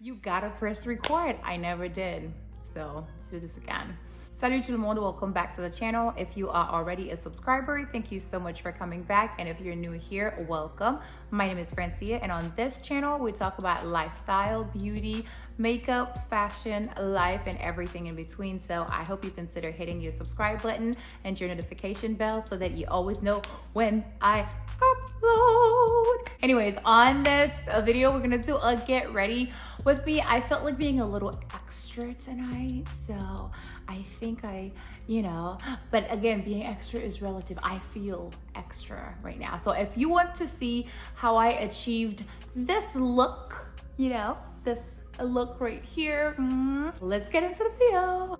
You gotta press record. I never did. So let's do this again. Salut tout le monde, welcome back to the channel. If you are already a subscriber, thank you so much for coming back. And if you're new here, welcome. My name is Francia, and on this channel, we talk about lifestyle, beauty, makeup, fashion, life, and everything in between. So I hope you consider hitting your subscribe button and your notification bell so that you always know when I upload. Anyways, on this video, we're gonna do a get ready with me. I felt like being a little extra tonight, so I think but again, being extra is relative. I feel extra right now. So if you want to see how I achieved this look, this look right here, let's get into the video.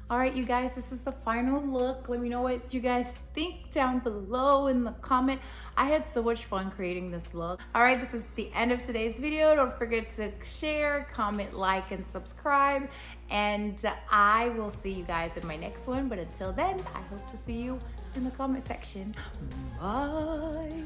All right, you guys, this is the final look. Let me know what you guys think down below in the comment. I had so much fun creating this look. All right, this is the end of today's video. Don't forget to share, comment, like, and subscribe. And I will see you guys in my next one. But until then, I hope to see you in the comment section. Bye.